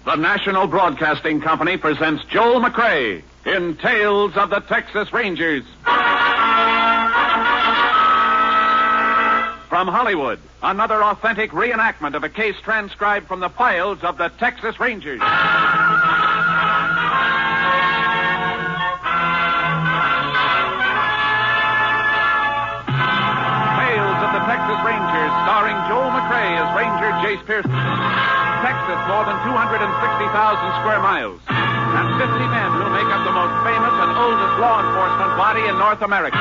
The National Broadcasting Company presents Joel McCrea in Tales of the Texas Rangers. From Hollywood, another authentic reenactment of a case transcribed from the files of the Texas Rangers. Tales of the Texas Rangers, starring Joel McCrea as Ranger Jace Pearson. Texas, more than 260,000 square miles, and 50 men who make up the most famous and oldest law enforcement body in North America.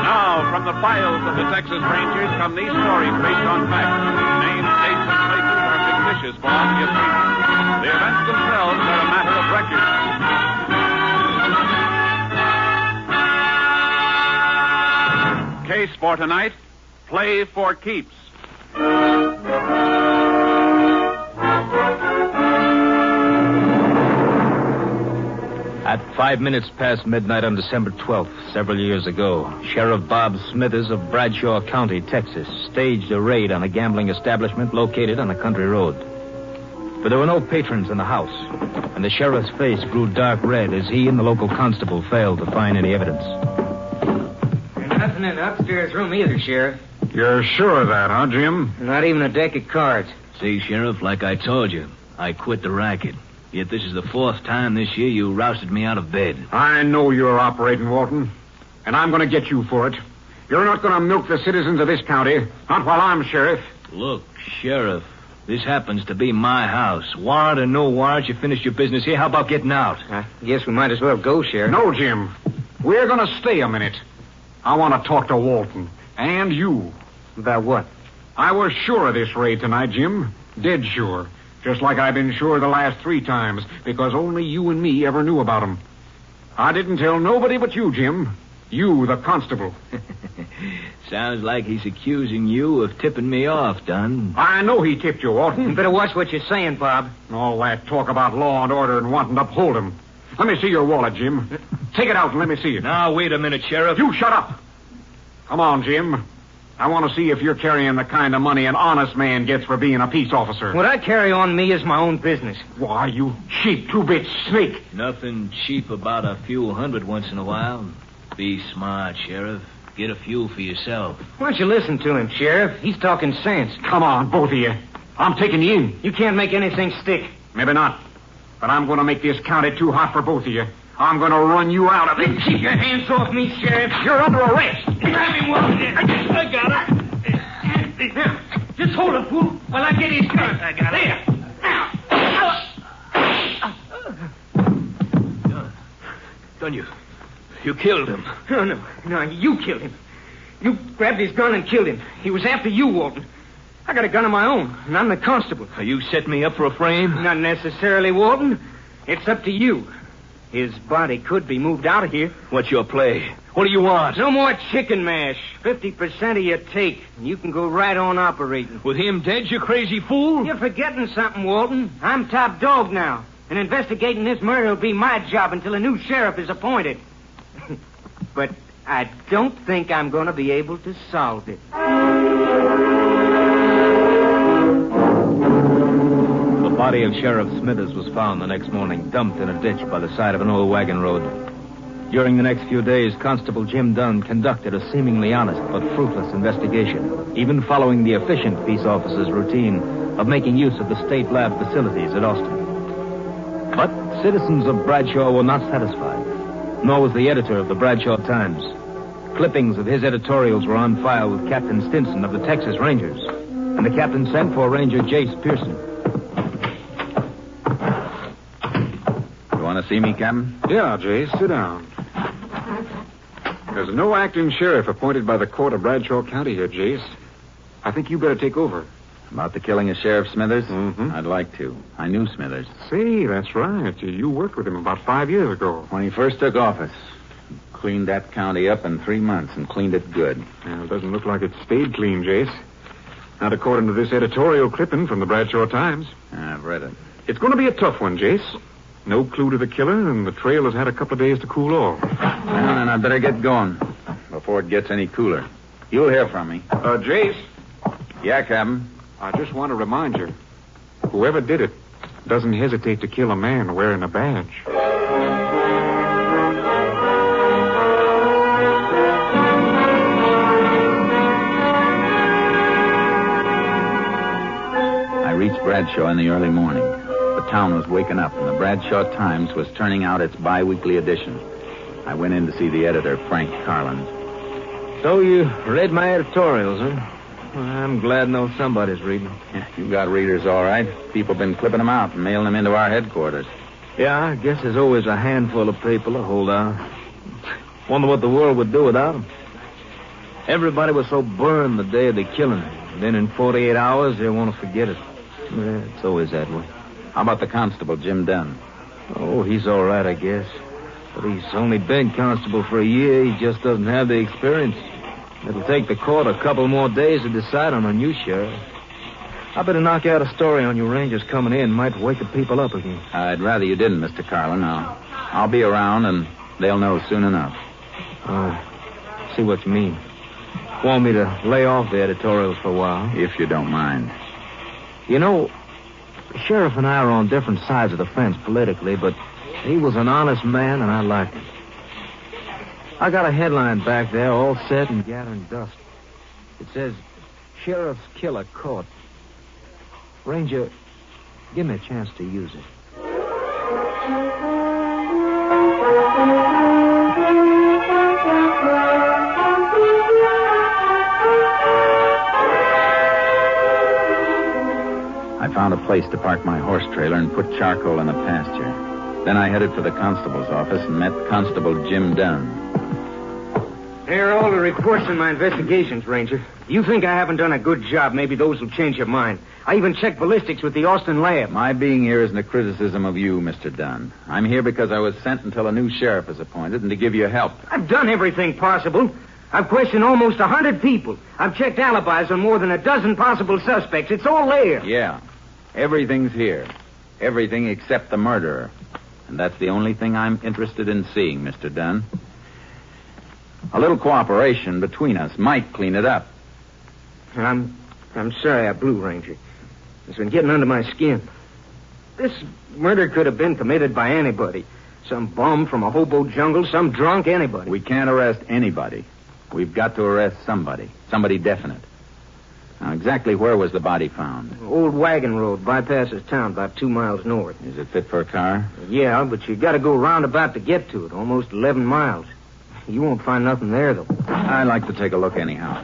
Now, from the files of the Texas Rangers come these stories based on facts. Names, dates, and places are fictitious for obvious reasons. The events themselves are a matter of record. Case for tonight, Play for Keeps. At 5 minutes past midnight on December 12th, several years ago, Sheriff Bob Smithers of Bradshaw County, Texas, staged a raid on a gambling establishment located on a country road. But there were no patrons in the house, and the sheriff's face grew dark red as he and the local constable failed to find any evidence. There's nothing in the upstairs room either, Sheriff. You're sure of that, huh, Jim? Not even a deck of cards. See, Sheriff, like I told you, I quit the racket. Yet this is the fourth time this year you rousted me out of bed. I know you're operating, Walton, and I'm going to get you for it. You're not going to milk the citizens of this county, not while I'm sheriff. Look, Sheriff, this happens to be my house. Warrant or no warrant, you finished your business here. How about getting out? I guess we might as well go, Sheriff. No, Jim. We're going to stay a minute. I want to talk to Walton, and you. About what? I was sure of this raid tonight, Jim. Dead sure. Just like I've been sure the last 3 times, because only you and me ever knew about 'em. I didn't tell nobody but you, Jim. You, the constable. Sounds like he's accusing you of tipping me off, Dunn. I know he tipped you, Walton. You better watch what you're saying, Bob. All that talk about law and order and wanting to uphold 'em. Let me see your wallet, Jim. Take it out and let me see it. Now, wait a minute, Sheriff. You shut up. Come on, Jim. I want to see if you're carrying the kind of money an honest man gets for being a peace officer. What I carry on me is my own business. Why, you cheap 2-bit snake. Nothing cheap about a few hundred once in a while. Be smart, Sheriff. Get a few for yourself. Why don't you listen to him, Sheriff? He's talking sense. Come on, both of you. I'm taking you in. You can't make anything stick. Maybe not. But I'm going to make this county too hot for both of you. I'm going to run you out of it. Keep your hands off me, Sheriff. You're under arrest. Grab him, Walton. I got it. Now, just hold him, fool, while I get his gun. I got it. There. Dunn, you killed him. No, you killed him. You grabbed his gun and killed him. He was after you, Walton. I got a gun of my own, and I'm the constable. You set me up for a frame? Not necessarily, Walton. It's up to you. His body could be moved out of here. What's your play? What do you want? No more chicken mash. 50% of your take, and you can go right on operating. With him dead, you crazy fool? You're forgetting something, Walton. I'm top dog now, and investigating this murder will be my job until a new sheriff is appointed. But I don't think I'm going to be able to solve it. The body of Sheriff Smithers was found the next morning, dumped in a ditch by the side of an old wagon road. During the next few days, Constable Jim Dunn conducted a seemingly honest but fruitless investigation, even following the efficient peace officer's routine of making use of the state lab facilities at Austin. But citizens of Bradshaw were not satisfied, nor was the editor of the Bradshaw Times. Clippings of his editorials were on file with Captain Stinson of the Texas Rangers, and the captain sent for Ranger Jace Pearson. You want to see me, Captain? Yeah, Jace, sit down. There's no acting sheriff appointed by the court of Bradshaw County here, Jace. I think you better take over. About the killing of Sheriff Smithers? Mm-hmm. I'd like to. I knew Smithers. See, that's right. You worked with him about 5 years ago. When he first took office. Cleaned that county up in 3 months and cleaned it good. Well, it doesn't look like it stayed clean, Jace. Not according to this editorial clipping from the Bradshaw Times. I've read it. It's going to be a tough one, Jace. No clue to the killer, and the trail has had a couple of days to cool off. Well, then I'd better get going before it gets any cooler. You'll hear from me. Jace, Yeah, Captain. I just want to remind you, whoever did it doesn't hesitate to kill a man wearing a badge. I reached Bradshaw in the early morning. The town was waking up, and the Bradshaw Times was turning out its bi-weekly edition. I went in to see the editor, Frank Carlin. So you read my editorials, huh? Well, I'm glad to know somebody's reading. Yeah, you got readers, all right. People been clipping them out and mailing them into our headquarters. Yeah, I guess there's always a handful of people to hold out. Wonder what the world would do without them. Everybody was so burned the day of the killing. Then in 48 hours, they want to forget it. Yeah, it's always that way. How about the constable, Jim Dunn? Oh, he's all right, I guess. But he's only been constable for a year. He just doesn't have the experience. It'll take the court a couple more days to decide on a new sheriff. I better knock out a story on you Rangers coming in. Might wake the people up again. I'd rather you didn't, Mr. Carlin. I'll be around, and they'll know soon enough. Oh, see what you mean. Want me to lay off the editorials for a while? If you don't mind. You know, the sheriff and I are on different sides of the fence politically, but he was an honest man, and I liked him. I got a headline back there, all set and gathering dust. It says, Sheriff's Killer Caught. Ranger, give me a chance to use it. I found a place to park my horse trailer and put charcoal in the pasture. Then I headed for the constable's office and met Constable Jim Dunn. Here are all the reports in my investigations, Ranger. You think I haven't done a good job, maybe those will change your mind. I even checked ballistics with the Austin lab. My being here isn't a criticism of you, Mr. Dunn. I'm here because I was sent until a new sheriff is appointed and to give you help. I've done everything possible. I've questioned almost 100 people. I've checked alibis on more than a dozen possible suspects. It's all there. Yeah. Everything's here. Everything except the murderer. And that's the only thing I'm interested in seeing, Mr. Dunn. A little cooperation between us might clean it up. I'm sorry I blew, Ranger. It's been getting under my skin. This murder could have been committed by anybody. Some bum from a hobo jungle, some drunk, anybody. We can't arrest anybody. We've got to arrest somebody. Somebody definite. Now, exactly where was the body found? Old Wagon Road bypasses town about 2 miles north. Is it fit for a car? Yeah, but you got to go roundabout to get to it, almost 11 miles. You won't find nothing there, though. I'd like to take a look anyhow.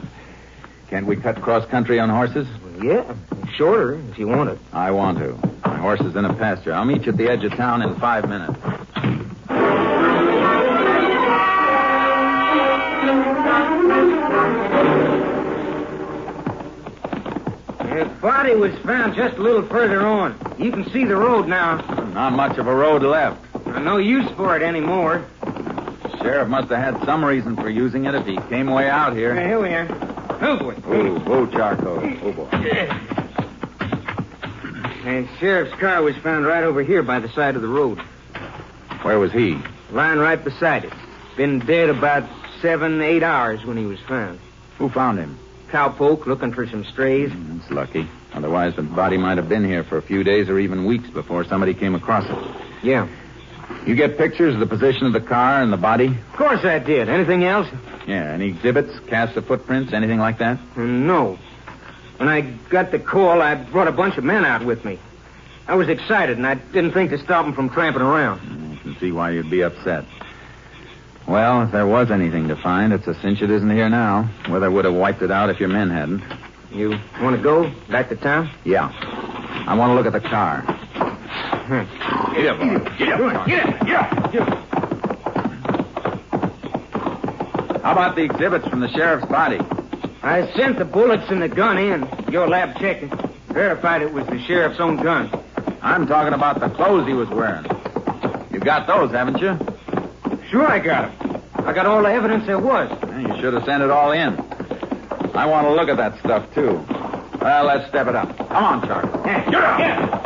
Can't we cut cross-country on horses? Yeah, shorter if you want it. I want to. My horse is in a pasture. I'll meet you at the edge of town in 5 minutes. The body was found just a little further on. You can see the road now. Not much of a road left. No use for it anymore. The sheriff must have had some reason for using it if he came way out here. Here we are. Oh, boy. Oh, charcoal. Oh, boy. The sheriff's car was found right over here by the side of the road. Where was he? Lying right beside it. Been dead about 7-8 hours when he was found. Who found him? Cowpoke looking for some strays. That's lucky. Otherwise, the body might have been here for a few days or even weeks before somebody came across it. Yeah. You get pictures of the position of the car and the body? Of course I did. Anything else? Yeah, any exhibits, casts of footprints, anything like that? No. When I got the call, I brought a bunch of men out with me. I was excited, and I didn't think to stop them from tramping around. I can see why you'd be upset. Well, if there was anything to find, it's a cinch it isn't here now. Weather would have wiped it out if your men hadn't. You want to go back to town? Yeah. I want to look at the car. Get up, boy. Get up. Get up. How about the exhibits from the sheriff's body? I sent the bullets and the gun in. Your lab checked it. Verified it was the sheriff's own gun. I'm talking about the clothes he was wearing. You got those, haven't you? Sure I got them. I got all the evidence there was. Well, you should have sent it all in. I want to look at that stuff, too. Well, let's step it up. Come on, Charlie. Get up.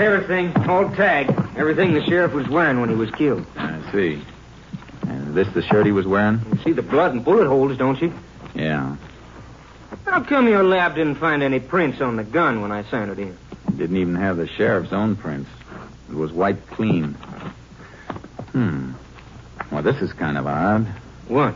everything, all tagged. Everything the sheriff was wearing when he was killed. I see. And this the shirt he was wearing? You see the blood and bullet holes, don't you? Yeah. How come your lab didn't find any prints on the gun when I sent it in? It didn't even have the sheriff's own prints. It was wiped clean. Well, this is kind of odd. What?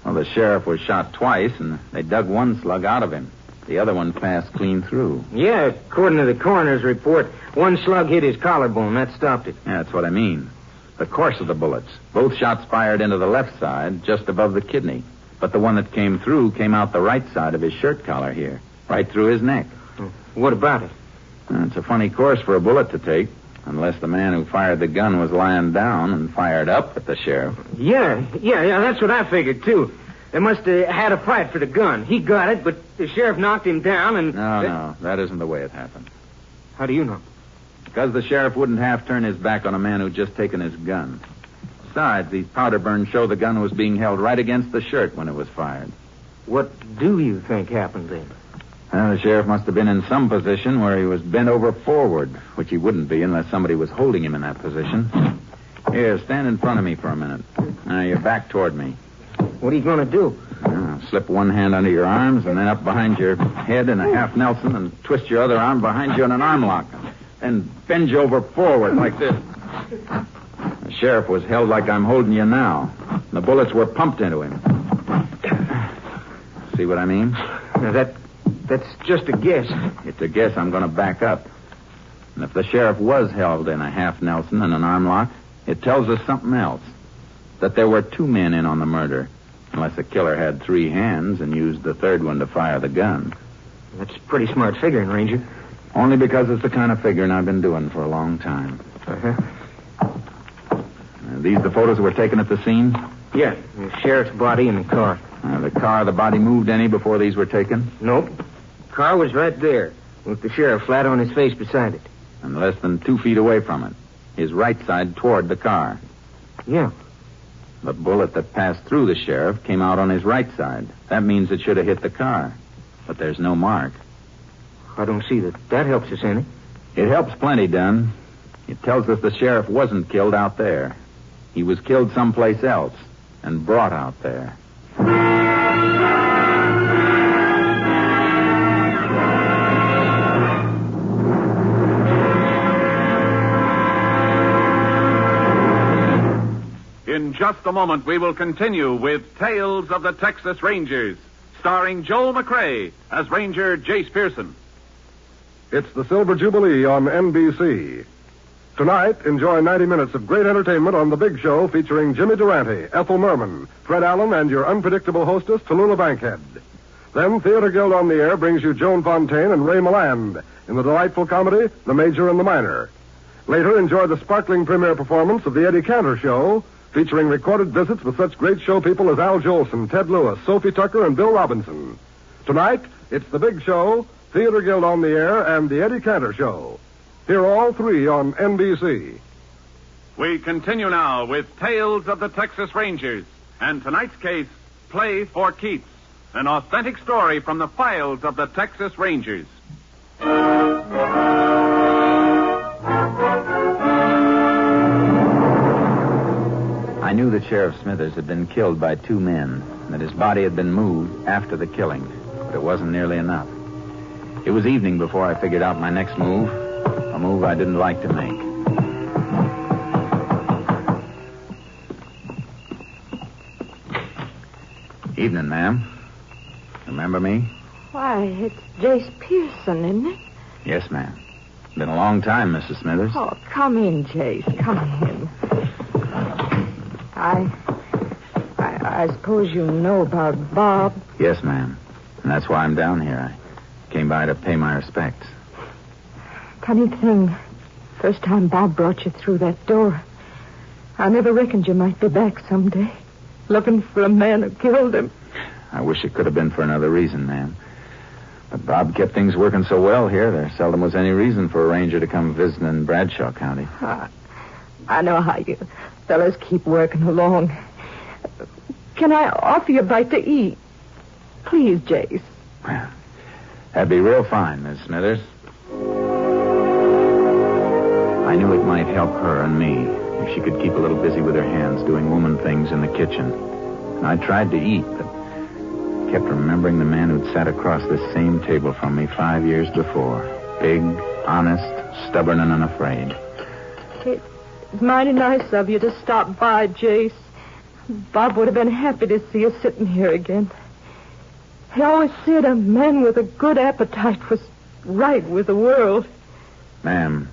Well, the sheriff was shot twice, and they dug one slug out of him. The other one passed clean through. Yeah, according to the coroner's report, one slug hit his collarbone. That stopped it. Yeah, that's what I mean. The course of the bullets. Both shots fired into the left side, just above the kidney. But the one that came through came out the right side of his shirt collar here, right through his neck. What about it? It's a funny course for a bullet to take, unless the man who fired the gun was lying down and fired up at the sheriff. Yeah, that's what I figured, too. They must have had a fight for the gun. He got it, but the sheriff knocked him down and... No, that isn't the way it happened. How do you know? Because the sheriff wouldn't half turn his back on a man who'd just taken his gun. Besides, these powder burns show the gun was being held right against the shirt when it was fired. What do you think happened then? Well, the sheriff must have been in some position where he was bent over forward, which he wouldn't be unless somebody was holding him in that position. Here, stand in front of me for a minute. Now, you're back toward me. What are you going to do? Slip one hand under your arms and then up behind your head in a half Nelson and twist your other arm behind you in an arm lock. Then bend you over forward like this. The sheriff was held like I'm holding you now. The bullets were pumped into him. See what I mean? Now, that's just a guess. It's a guess I'm going to back up. And if the sheriff was held in a half Nelson and an arm lock, it tells us something else. That there were two men in on the murder. Unless the killer had three hands and used the third one to fire the gun. That's pretty smart figuring, Ranger. Only because it's the kind of figuring I've been doing for a long time. These the photos that were taken at the scene? Yeah, the sheriff's body in the car. The body moved any before these were taken? Nope. Car was right there, with the sheriff flat on his face beside it. And less than 2 feet away from it. His right side toward the car. Yeah. The bullet that passed through the sheriff came out on his right side. That means it should have hit the car. But there's no mark. I don't see that helps us any. It helps plenty, Dunn. It tells us the sheriff wasn't killed out there. He was killed someplace else and brought out there. In just a moment, we will continue with Tales of the Texas Rangers, starring Joel McCrea as Ranger Jace Pearson. It's the Silver Jubilee on NBC. Tonight, enjoy 90 minutes of great entertainment on The Big Show featuring Jimmy Durante, Ethel Merman, Fred Allen, and your unpredictable hostess, Tallulah Bankhead. Then Theater Guild on the Air brings you Joan Fontaine and Ray Milland in the delightful comedy, The Major and the Minor. Later, enjoy the sparkling premiere performance of The Eddie Cantor Show, featuring recorded visits with such great show people as Al Jolson, Ted Lewis, Sophie Tucker, and Bill Robinson. Tonight, it's The Big Show, Theater Guild on the Air, and The Eddie Cantor Show. Hear all three on NBC. We continue now with Tales of the Texas Rangers, and tonight's case, Play for Keats, an authentic story from the files of the Texas Rangers. I knew that Sheriff Smithers had been killed by two men, and that his body had been moved after the killing, but it wasn't nearly enough. It was evening before I figured out my next move, a move I didn't like to make. Evening, ma'am. Remember me? Why, it's Jace Pearson, isn't it? Yes, ma'am. Been a long time, Mrs. Smithers. Oh, come in, Jace. Come in. I suppose you know about Bob. Yes, ma'am. And that's why I'm down here. I came by to pay my respects. Funny thing. First time Bob brought you through that door, I never reckoned you might be back someday, looking for a man who killed him. I wish it could have been for another reason, ma'am. But Bob kept things working so well here, there seldom was any reason for a ranger to come visiting in Bradshaw County. I know how you fellas keep working along. Can I offer you a bite to eat? Please, Jace. Well, that'd be real fine, Miss Smithers. I knew it might help her and me if she could keep a little busy with her hands doing woman things in the kitchen. And I tried to eat, but kept remembering the man who'd sat across this same table from me 5 years before. Big, honest, stubborn, and unafraid. It's mighty nice of you to stop by, Jace. Bob would have been happy to see us sitting here again. He always said a man with a good appetite was right with the world. Ma'am,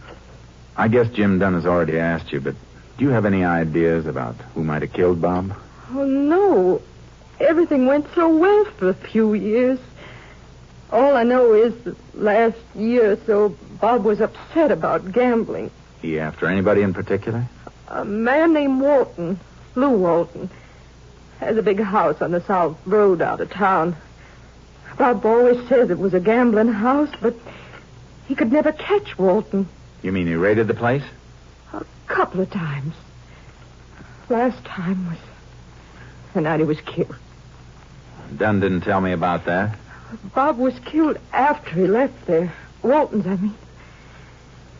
I guess Jim Dunn has already asked you, but do you have any ideas about who might have killed Bob? Oh, no. Everything went so well for a few years. All I know is that last year or so, Bob was upset about gambling. He after anybody in particular? A man named Walton, Lou Walton, has a big house on the South Road out of town. Bob always says it was a gambling house, but he could never catch Walton. You mean he raided the place? A couple of times. Last time was the night he was killed. Dunn didn't tell me about that. Bob was killed after he left there. Walton's, I mean.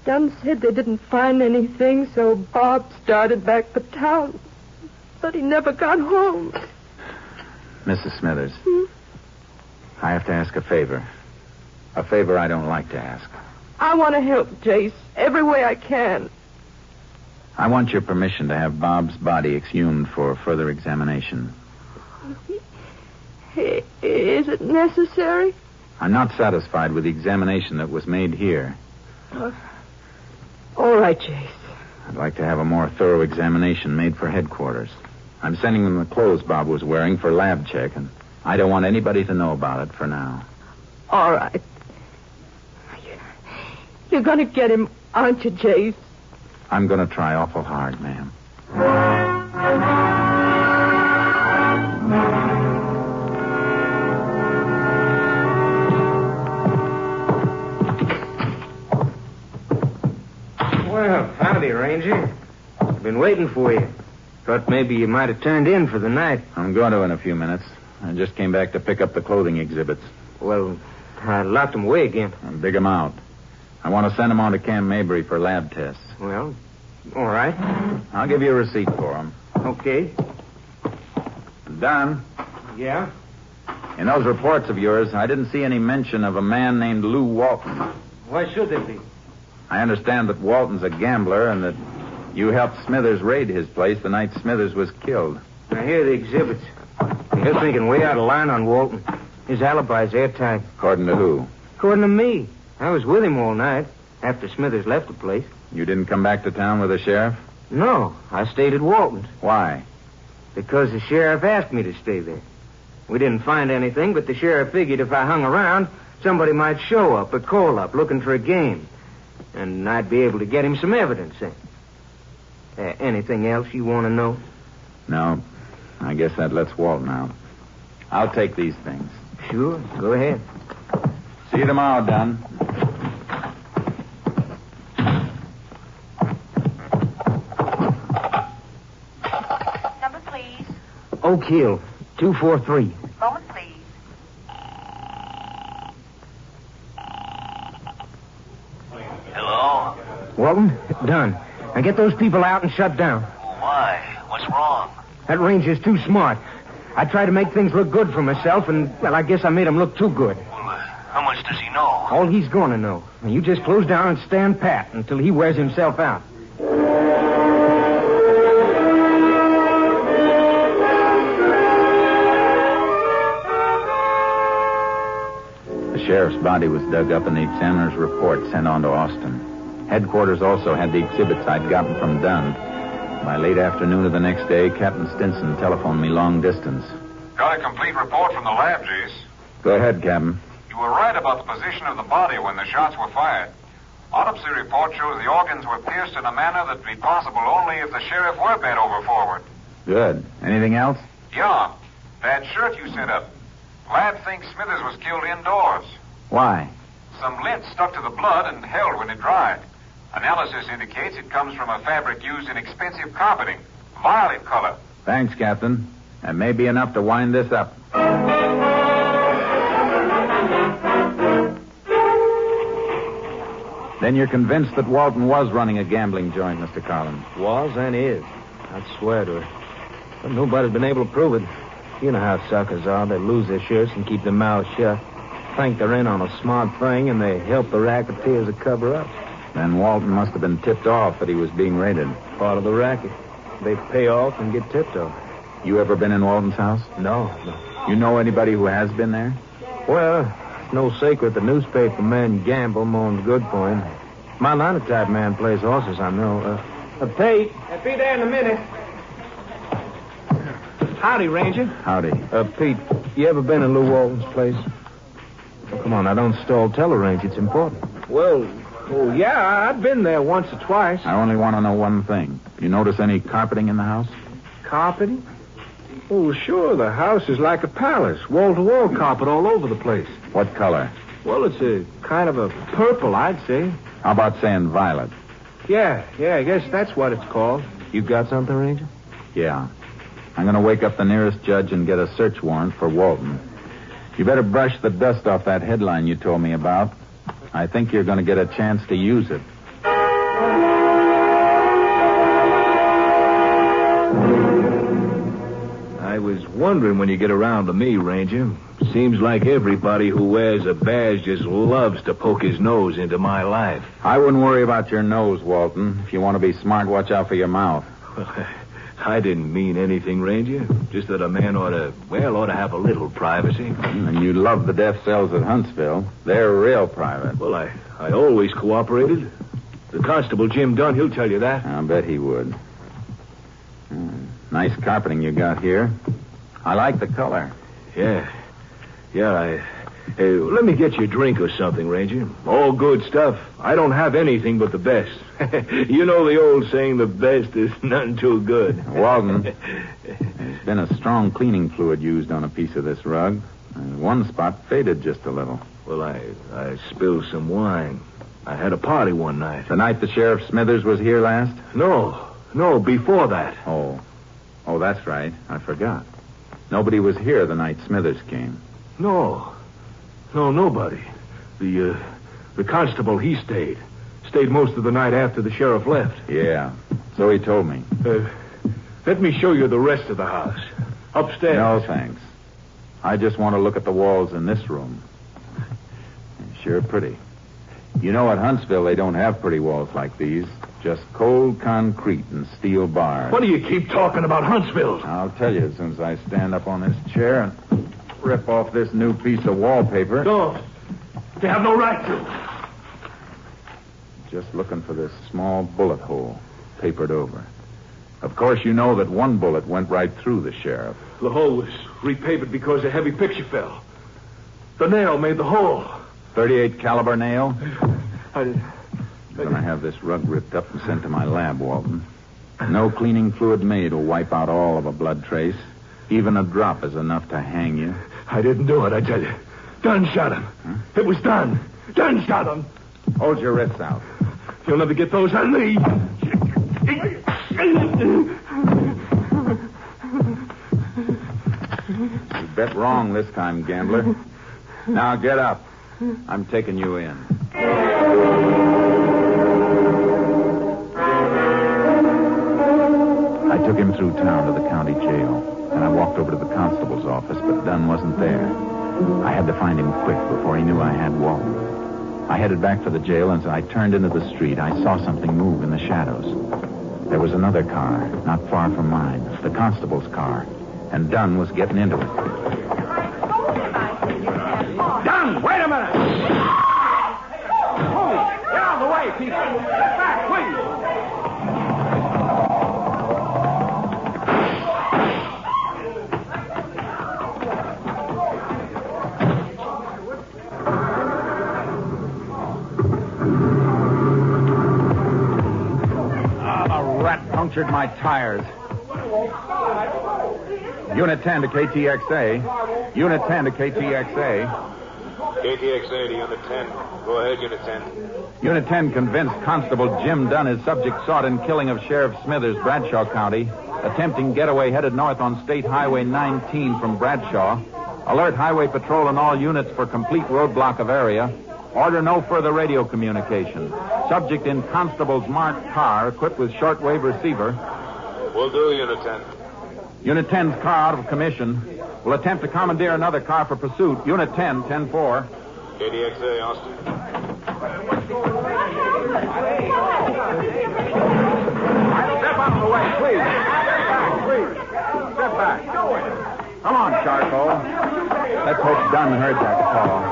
Dunn said they didn't find anything, so Bob started back for town. But he never got home. Mrs. Smithers, I have to ask a favor. A favor I don't like to ask. I want to help Jace every way I can. I want your permission to have Bob's body exhumed for further examination. Is it necessary? I'm not satisfied with the examination that was made here. All right, Jace. I'd like to have a more thorough examination made for headquarters. I'm sending them the clothes Bob was wearing for lab check, and I don't want anybody to know about it for now. All right. You're going to get him, aren't you, Jace? I'm going to try awful hard, ma'am. Well, howdy, Ranger. I've been waiting for you. Thought maybe you might have turned in for the night. I'm going to in a few minutes. I just came back to pick up the clothing exhibits. Well, I locked them away again. And dig them out. I want to send them on to Camp Mabry for lab tests. Well, all right. I'll give you a receipt for them. Okay. Don, Yeah? in those reports of yours, I didn't see any mention of a man named Lou Walton. Why should there be? I understand that Walton's a gambler and that you helped Smithers raid his place the night Smithers was killed. Now, here are the exhibits. You're thinking way out of line on Walton. His alibi's airtight. According to who? According to me. I was with him all night after Smithers left the place. You didn't come back to town with the sheriff? No, I stayed at Walton's. Why? Because the sheriff asked me to stay there. We didn't find anything, but the sheriff figured if I hung around, somebody might show up or call up looking for a game. And I'd be able to get him some evidence then. Anything else you want to know? No. I guess that lets Walton out. I'll take these things. Sure, go ahead. See you tomorrow, Dunn. Number, please. Oak Hill, 243. Moment, please. Hello? Walton, done. Now get those people out and shut down. Why? What's wrong? That ranger's too smart. I tried to make things look good for myself, and, well, I guess I made him look too good. Well, how much does he know? All he's going to know. Now, you just close down and stand pat until he wears himself out. The sheriff's body was dug up and the examiner's report sent on to Austin. Headquarters also had the exhibits I'd gotten from Dunn. By late afternoon of the next day, Captain Stinson telephoned me long distance. Got a complete report from the lab, Jace. Go ahead, Captain. You were right about the position of the body when the shots were fired. Autopsy report shows the organs were pierced in a manner that'd be possible only if the sheriff were bent over forward. Good. Anything else? Yeah. That shirt you sent up. Lab thinks Smithers was killed indoors. Why? Some lint stuck to the blood and held when it dried. Analysis indicates it comes from a fabric used in expensive carpeting. Violet color. Thanks, Captain. That may be enough to wind this up. Then you're convinced that Walton was running a gambling joint, Mr. Carlin. Was and is. I'd swear to it. But nobody's been able to prove it. You know how suckers are. They lose their shirts and keep their mouths shut. Think they're in on a smart thing, and they help the racketeers to cover up. Then Walton must have been tipped off that he was being raided. Part of the racket. They pay off and get tipped off. You ever been in Walton's house? No. You know anybody who has been there? Well, it's no secret the newspaper man Gamble moans good for him. My linotype man plays horses, I know. Pete. I'll be there in a minute. Howdy, Ranger. Howdy. Pete, you ever been in Lou Walton's place? Oh, come on, now don't stall. Tell her, Ranger. It's important. Well, yeah, I've been there once or twice. I only want to know one thing. You notice any carpeting in the house? Carpeting? Oh, sure. The house is like a palace. Wall-to-wall carpet all over the place. What color? Well, it's a kind of a purple, I'd say. How about saying violet? Yeah, I guess that's what it's called. You got something, Ranger? Yeah. I'm going to wake up the nearest judge and get a search warrant for Walton. You better brush the dust off that headline you told me about. I think you're going to get a chance to use it. I was wondering when you get around to me, Ranger. Seems like everybody who wears a badge just loves to poke his nose into my life. I wouldn't worry about your nose, Walton. If you want to be smart, watch out for your mouth. I didn't mean anything, Ranger. Just that a man ought to have a little privacy. And you love the death cells at Huntsville. They're real private. Well, I always cooperated. The constable, Jim Dunn, he'll tell you that. I'll bet he would. Nice carpeting you got here. I like the color. Yeah, let me get you a drink or something, Ranger. All good stuff. I don't have anything but the best. You know the old saying, the best is none too good. Walton, there's been a strong cleaning fluid used on a piece of this rug. One spot faded just a little. Well, I spilled some wine. I had a party one night. The night the Sheriff Smithers was here last? No, before that. Oh, that's right. I forgot. Nobody was here the night Smithers came. No, nobody. The constable, he stayed. Stayed most of the night after the sheriff left. Yeah, so he told me. Let me show you the rest of the house. Upstairs. No, thanks. I just want to look at the walls in this room. Sure pretty. You know, at Huntsville, they don't have pretty walls like these. Just cold concrete and steel bars. What do you keep talking about Huntsville? I'll tell you as soon as I stand up on this chair and rip off this new piece of wallpaper. Don't. You have no right to. Just looking for this small bullet hole, papered over. Of course, you know that one bullet went right through the sheriff. The hole was repapered because a heavy picture fell. The nail made the hole. .38 caliber nail? I'm going to have this rug ripped up and sent to my lab, Walton. No cleaning fluid made will wipe out all of a blood trace. Even a drop is enough to hang you. I didn't do it, I tell you. Dunn shot him. Huh? It was Dunn. Dunn shot him. Hold your wrists out. You'll never get those on me. You bet wrong this time, gambler. Now get up. I'm taking you in. I took him through town to the county jail. Then I walked over to the constable's office, but Dunn wasn't there. I had to find him quick before he knew I had Walton. I headed back for the jail, and as I turned into the street, I saw something move in the shadows. There was another car, not far from mine, the constable's car, and Dunn was getting into it. Dunn, wait a minute! Oh, get out of the way, people! Get back, please! Punctured my tires. Unit 10 to KTXA. Unit 10 to KTXA. KTXA to Unit 10. Go ahead, Unit 10. Unit 10 convinced Constable Jim Dunn is subject sought in killing of Sheriff Smithers, Bradshaw County. Attempting getaway headed north on State Highway 19 from Bradshaw. Alert Highway Patrol and all units for complete roadblock of area. Order no further radio communication. Subject in Constable's marked car equipped with shortwave receiver. Will do, Unit 10. Unit 10's car out of commission. Will attempt to commandeer another car for pursuit. Unit 10, 10-4. KDXA, Austin. Step out of the way, please. Step back. Come on, Charcoal. Let's hope Dunn heard that call.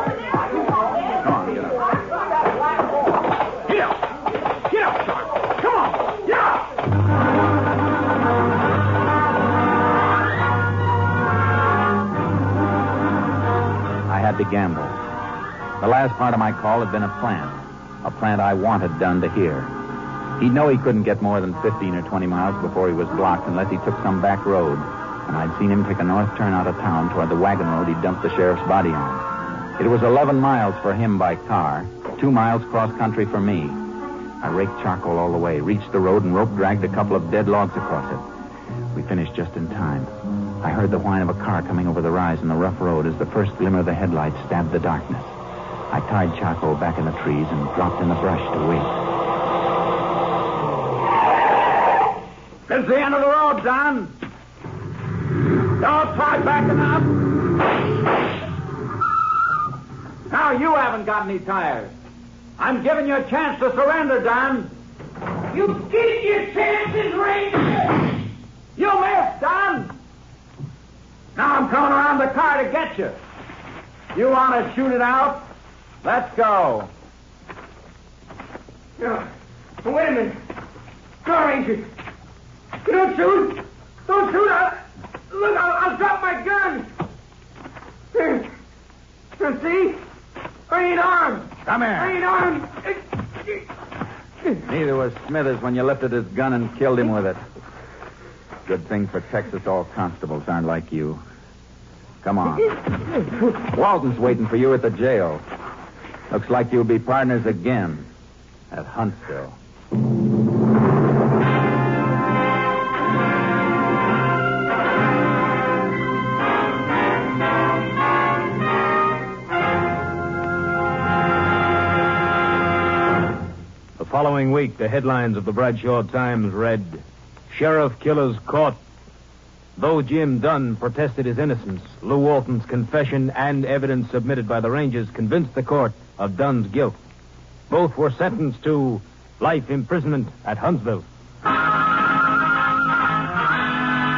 Come on, get up. Get up! Get up, Charcoal! Come on! Get up! I had to gamble. The last part of my call had been a plant I wanted Dunn to hear. He'd know he couldn't get more than 15 or 20 miles before he was blocked unless he took some back road. And I'd seen him take a north turn out of town toward the wagon road he'd dumped the sheriff's body on. It was 11 miles for him by car, 2 miles cross country for me. I raked Charcoal all the way, reached the road, and rope dragged a couple of dead logs across it. We finished just in time. I heard the whine of a car coming over the rise in the rough road as the first glimmer of the headlights stabbed the darkness. I tied Charcoal back in the trees and dropped in the brush to wait. It's the end of the road, Don. Don't try backing up. Now you haven't got any tires. I'm giving you a chance to surrender, Don. You get your chances, Ranger. You missed, Don. Now I'm coming around the car to get you. You want to shoot it out? Let's go. Yeah. Wait a minute. Go, Ranger. Don't shoot. Don't shoot. I'll drop my gun. There. See? I ain't armed. Come here. I ain't armed. Neither was Smithers when you lifted his gun and killed him with it. Good thing for Texas all constables aren't like you. Come on. Walton's waiting for you at the jail. Looks like you'll be partners again at Huntsville. The following week, the headlines of the Bradshaw Times read, Sheriff Killers Caught. Though Jim Dunn protested his innocence, Lou Walton's confession and evidence submitted by the Rangers convinced the court of Dunn's guilt. Both were sentenced to life imprisonment at Huntsville.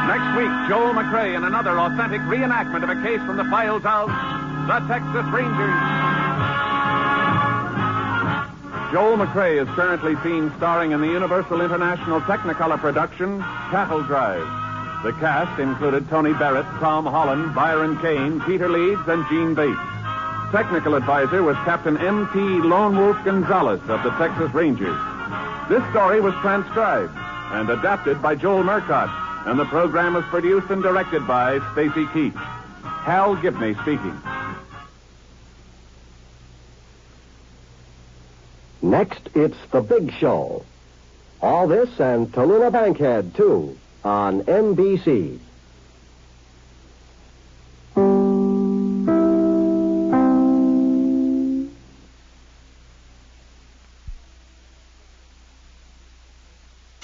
Next week, Joel McCrea in another authentic reenactment of a case from the files of the Texas Rangers. Joel McCrea is currently seen starring in the Universal International Technicolor production, Cattle Drive. The cast included Tony Barrett, Tom Holland, Byron Kane, Peter Leeds, and Gene Bates. Technical advisor was Captain M.T. Lone Wolf Gonzalez of the Texas Rangers. This story was transcribed and adapted by Joel Murcott, and the program was produced and directed by Stacy Keach. Hal Gibney speaking. Next, it's The Big Show. All this and Tallulah Bankhead, too, on NBC.